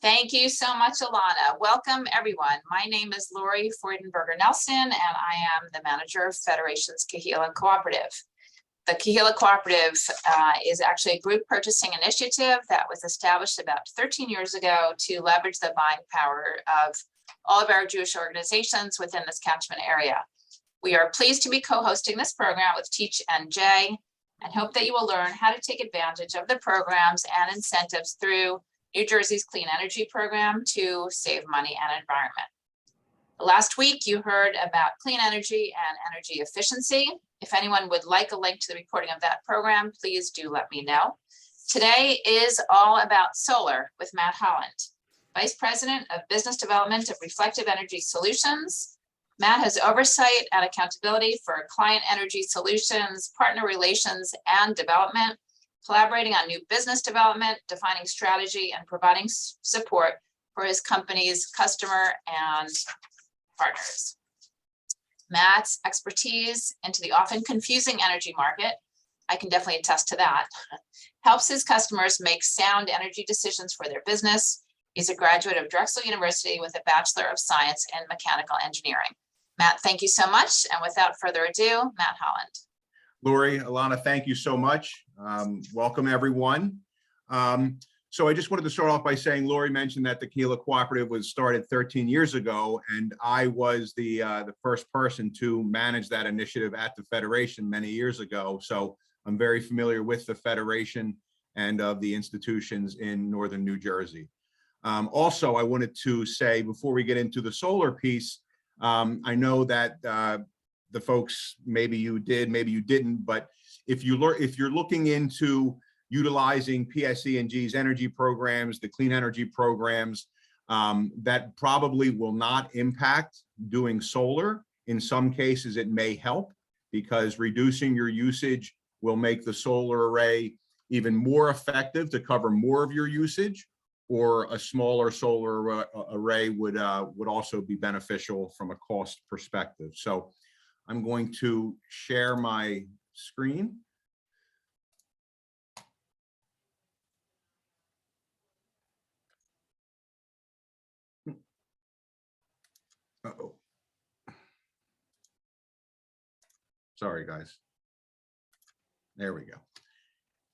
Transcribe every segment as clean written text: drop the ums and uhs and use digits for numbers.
Thank you so much, Alana. Welcome, everyone. My name is Lori Freudenberger Nelson, and I am the manager of Federation's Kahila Cooperative. The Kahila Cooperative is actually a group purchasing initiative that was established about 13 years ago to leverage the buying power of all of our Jewish organizations within this catchment area. We are pleased to be co-hosting this program with Teach NJ and hope that you will learn how to take advantage of the programs and incentives through New Jersey's Clean Energy Program to save money and environment. Last week, you heard about clean energy and energy efficiency. If anyone would like a link to the recording of that program, please do let me know. Today is all about solar with Matt Holland, Vice President of Business Development of Reflective Energy Solutions. Matt has oversight and accountability for client energy solutions, partner relations, and development, collaborating on new business development, defining strategy, and providing support for his company's customer and partners. Matt's expertise into the often confusing energy market, I can definitely attest to that, helps his customers make sound energy decisions for their business. He's a graduate of Drexel University with a Bachelor of Science in Mechanical Engineering. Matt, thank you so much. And without further ado, Matt Holland. Lori, Alana, thank you so much. Welcome, everyone. So I just wanted to start off by saying Lori mentioned that the Kahila Cooperative was started 13 years ago, and I was the first person to manage that initiative at the Federation many years ago. So I'm very familiar with the Federation and of the institutions in Northern New Jersey. Also, I wanted to say before we get into the solar piece, I know that the folks, maybe you did, maybe you didn't, but if you're looking into utilizing PSE&G's energy programs, the clean energy programs, that probably will not impact doing solar. In some cases, it may help because reducing your usage will make the solar array even more effective to cover more of your usage, or a smaller solar array would also be beneficial from a cost perspective. So I'm going to share my screen. Uh-oh. Sorry, guys. There we go.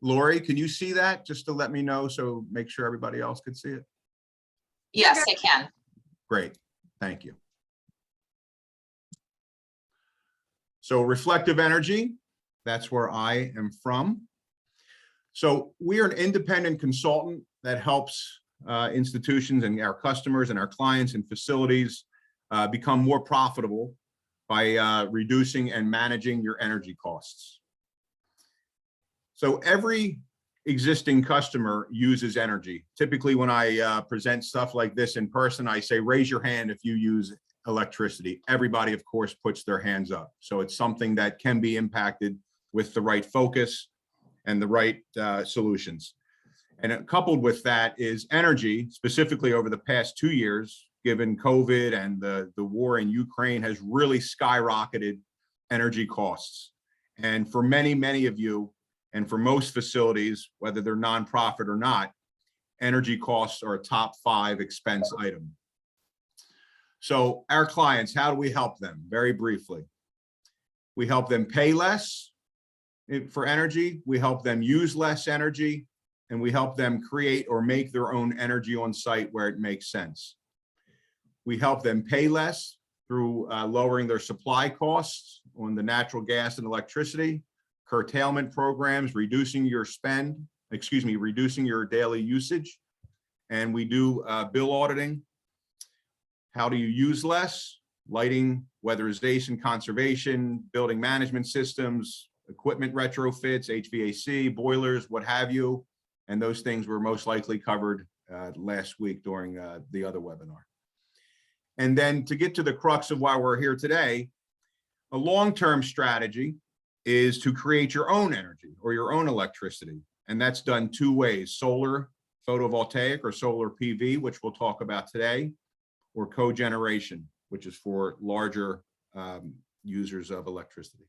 Lori, can you see that just to let me know, so make sure everybody else could see it? Yes, I can. Great, thank you. So reflective energy, that's where I am from. So we are an independent consultant that helps institutions and our customers and our clients and facilities become more profitable by reducing and managing your energy costs. So every existing customer uses energy. Typically when I present stuff like this in person, I say, raise your hand if you use electricity. Everybody, of course, puts their hands up. So it's something that can be impacted with the right focus and the right solutions. And coupled with that is energy, specifically over the past 2 years, given COVID and the war in Ukraine, has really skyrocketed energy costs. And for many, many of you, and for most facilities, whether they're nonprofit or not, energy costs are a top 5 expense item. So our clients, how do we help them? Very briefly, we help them pay less for energy, we help them use less energy, and we help them create or make their own energy on site where it makes sense. We help them pay less through lowering their supply costs on the natural gas and electricity, curtailment programs, reducing your daily usage. And we do bill auditing. How do you use less? Lighting, weatherization, conservation, building management systems, equipment retrofits, HVAC, boilers, what have you. And those things were most likely covered last week during the other webinar. And then to get to the crux of why we're here today, a long-term strategy is to create your own energy or your own electricity. And that's done 2 ways: solar photovoltaic or solar PV, which we'll talk about today, or cogeneration, which is for larger users of electricity.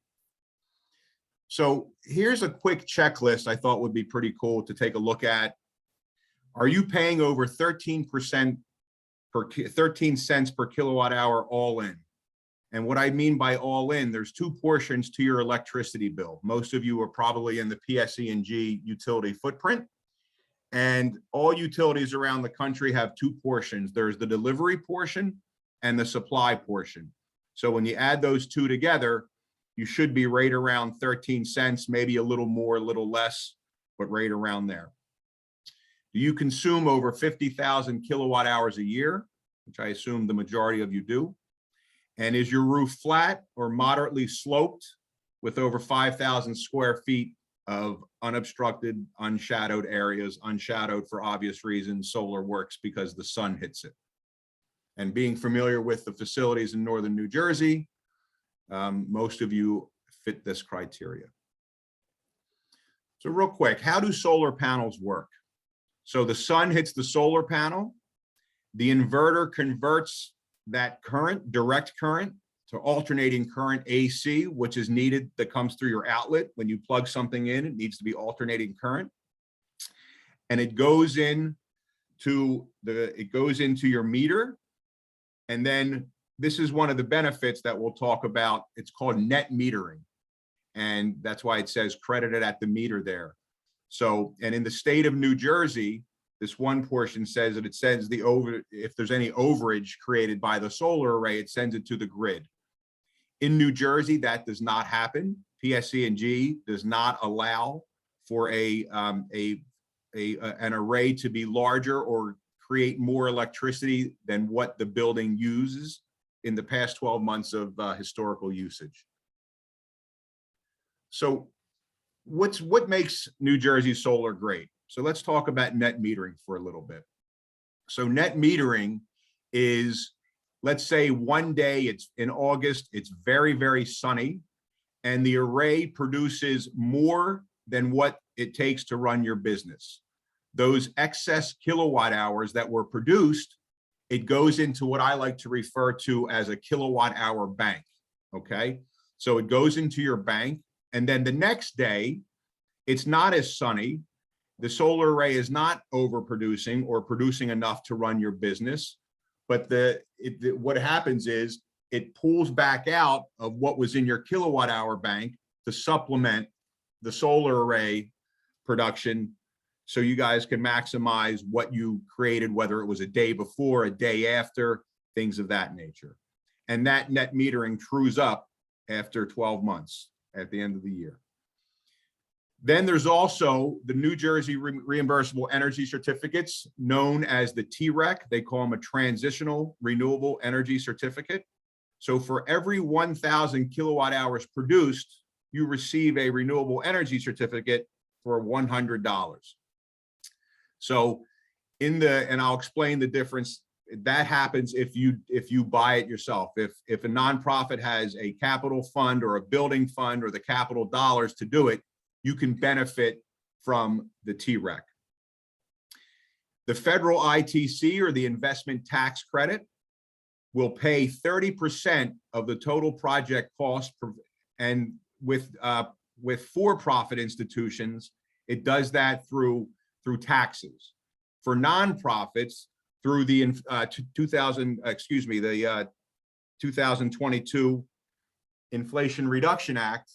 So here's a quick checklist I thought would be pretty cool to take a look at. Are you paying over 13% 13 cents per kilowatt hour all in? And what I mean by all in, there's two portions to your electricity bill. Most of you are probably in the PSE&G utility footprint. And all utilities around the country have two portions. There's the delivery portion and the supply portion. So when you add those two together, you should be right around 13 cents, maybe a little more, a little less, but right around there. Do you consume over 50,000 kilowatt hours a year, which I assume the majority of you do? And is your roof flat or moderately sloped with over 5,000 square feet of unobstructed, unshadowed areas? Unshadowed for obvious reasons, solar works because the sun hits it. And being familiar with the facilities in northern New Jersey, most of you fit this criteria. So real quick, how do solar panels work? So the sun hits the solar panel, the inverter converts that current, direct current, to alternating current AC, which is needed, that comes through your outlet. When you plug something in, it needs to be alternating current. And it goes into your meter. And then this is one of the benefits that we'll talk about. It's called net metering. And that's why it says credited at the meter there. So, and in the state of New Jersey, this one portion says that it sends if there's any overage created by the solar array, it sends it to the grid. In New Jersey, that does not happen. PSE&G does not allow for an array to be larger or create more electricity than what the building uses in the past 12 months of historical usage. So what makes New Jersey solar great? So let's talk about net metering for a little bit. So net metering is, let's say one day, it's in August, it's very, very sunny, and the array produces more than what it takes to run your business. Those excess kilowatt hours that were produced, it goes into what I like to refer to as a kilowatt hour bank, okay? So it goes into your bank, and then the next day, it's not as sunny. The solar array is not overproducing or producing enough to run your business, but what happens is it pulls back out of what was in your kilowatt hour bank to supplement the solar array production, so you guys can maximize what you created, whether it was a day before, a day after, things of that nature. And that net metering trues up after 12 months at the end of the year. Then there's also the New Jersey reimbursable energy certificates, known as the TREC. They call them a transitional renewable energy certificate. So for every 1,000 kilowatt hours produced, you receive a renewable energy certificate for $100. So and I'll explain the difference. That happens if you buy it yourself. If a nonprofit has a capital fund or a building fund or the capital dollars to do it, you can benefit from the TREC. The federal ITC, or the investment tax credit, will pay 30% of the total project cost, and with for-profit institutions, it does that through taxes. For nonprofits, through the 2022 Inflation Reduction Act,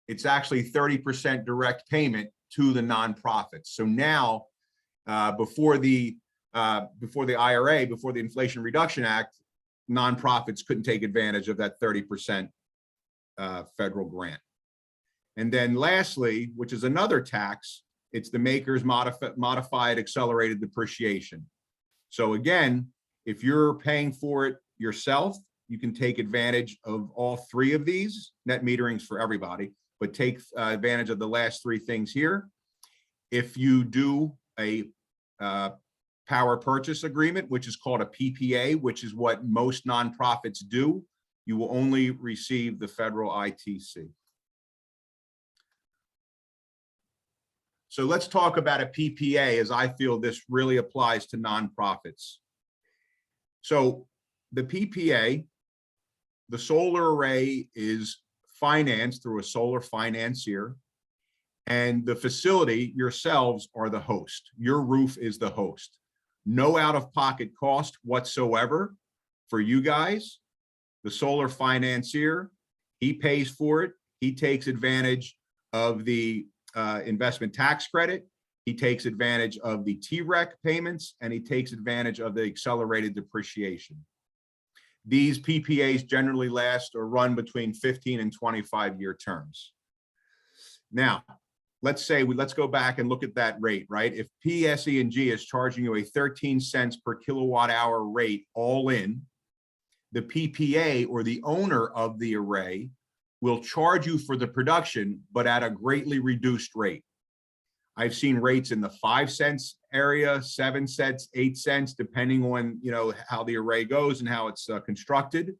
it's actually 30% direct payment to the nonprofits. So now, before the IRA, before the Inflation Reduction Act, nonprofits couldn't take advantage of that 30% federal grant. And then lastly, which is another tax, it's the maker's modified accelerated depreciation. So again, if you're paying for it yourself, you can take advantage of all three of these. Net meterings for everybody, but take advantage of the last three things here. If you do a power purchase agreement, which is called a PPA, which is what most nonprofits do, you will only receive the federal ITC. So let's talk about a PPA, as I feel this really applies to nonprofits. So the PPA, the solar array is financed through a solar financier, And the facility yourselves are the host. Your roof is the host. No out-of-pocket cost whatsoever for you guys. The solar financier, he pays for it. He takes advantage of the investment tax credit. He takes advantage of the TREC payments, and he takes advantage of the accelerated depreciation. These PPAs generally last or run between 15 and 25-year terms. Now, let's go back and look at that rate, right? If PSE&G is charging you a 13 cents per kilowatt hour rate all in, the PPA or the owner of the array will charge you for the production, but at a greatly reduced rate. I've seen rates in the 5 cents area, 7 cents, 8 cents, depending on, how the array goes and how it's constructed.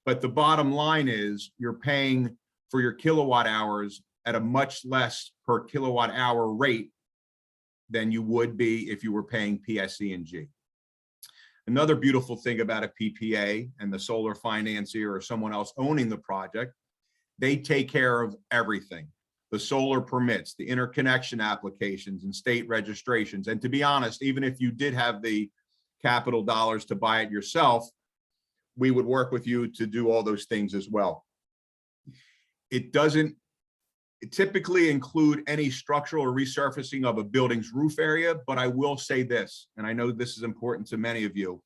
But the bottom line is you're paying for your kilowatt hours at a much less per kilowatt hour rate than you would be if you were paying PSE&G. Another beautiful thing about a PPA and the solar financier or someone else owning the project, they take care of everything. The solar permits, the interconnection applications and state registrations. And to be honest, even if you did have the capital dollars to buy it yourself, we would work with you to do all those things as well. It doesn't typically include any structural or resurfacing of a building's roof area, but I will say this, and I know this is important to many of you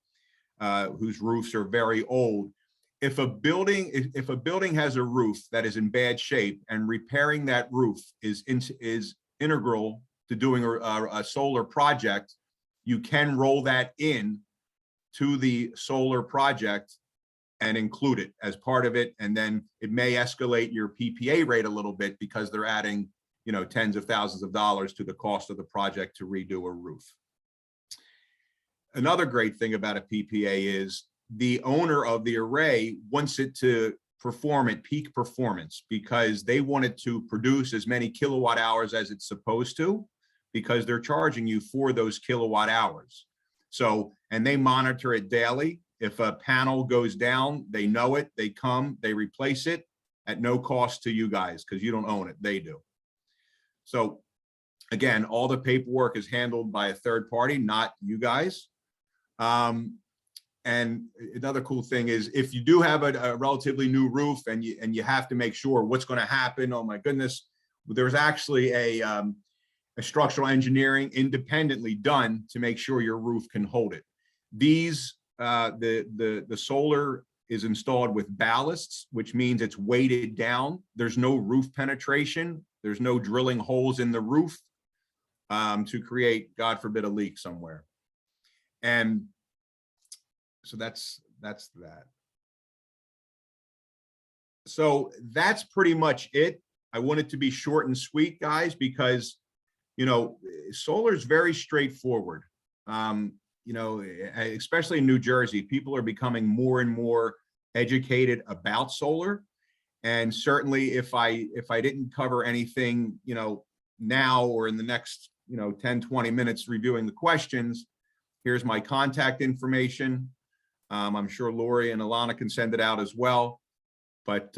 whose roofs are very old. If a building has a roof that is in bad shape, and repairing that roof is integral to doing a solar project, you can roll that in to the solar project and include it as part of it. And then it may escalate your PPA rate a little bit because they're adding, tens of thousands of dollars to the cost of the project to redo a roof. Another great thing about a PPA is the owner of the array wants it to perform at peak performance because they want it to produce as many kilowatt hours as it's supposed to, because they're charging you for those kilowatt hours. So, and they monitor it daily. If a panel goes down, they know it, they come, they replace it at no cost to you guys because you don't own it, they do. So again, all the paperwork is handled by a third party, not you guys. And another cool thing is if you do have a relatively new roof and you have to make sure what's going to happen, oh my goodness, there's actually a structural engineering independently done to make sure your roof can hold it. These the solar is installed with ballasts, which means it's weighted down. There's no roof penetration. There's no drilling holes in the roof to create, God forbid, a leak somewhere. And so that's that. So that's pretty much it. I want it to be short and sweet, guys, because, solar is very straightforward. Especially in New Jersey, people are becoming more and more educated about solar. And certainly if I didn't cover anything, now or in the next, 10, 20 minutes reviewing the questions, here's my contact information. I'm sure Lori and Alana can send it out as well. But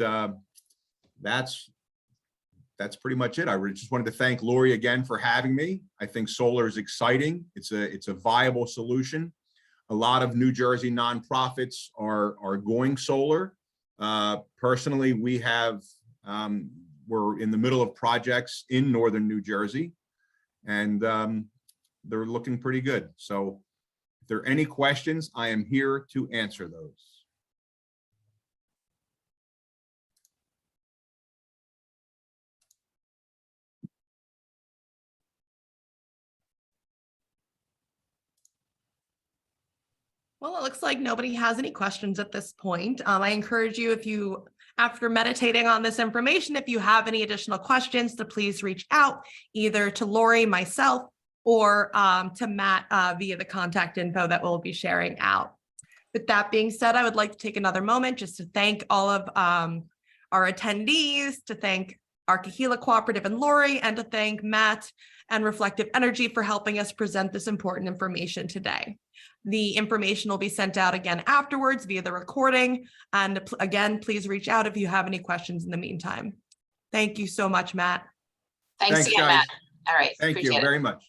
that's pretty much it. I just wanted to thank Lori again for having me. I think solar is exciting. It's a viable solution. A lot of New Jersey nonprofits are going solar. Personally, we're in the middle of projects in northern New Jersey, and they're looking pretty good. So if there are any questions, I am here to answer those. Well, it looks like nobody has any questions at this point. I encourage you, after meditating on this information, if you have any additional questions, to please reach out either to Lori, myself, or to Matt via the contact info that we'll be sharing out. With that being said, I would like to take another moment just to thank all of our attendees, to thank our Kahila Cooperative and Lori, and to thank Matt and Reflective Energy for helping us present this important information today. The information will be sent out again afterwards via the recording. And again, please reach out if you have any questions in the meantime. Thank you so much, Matt. Thanks Thanks, again, guys. Matt. All right. Thank you appreciate it. very much.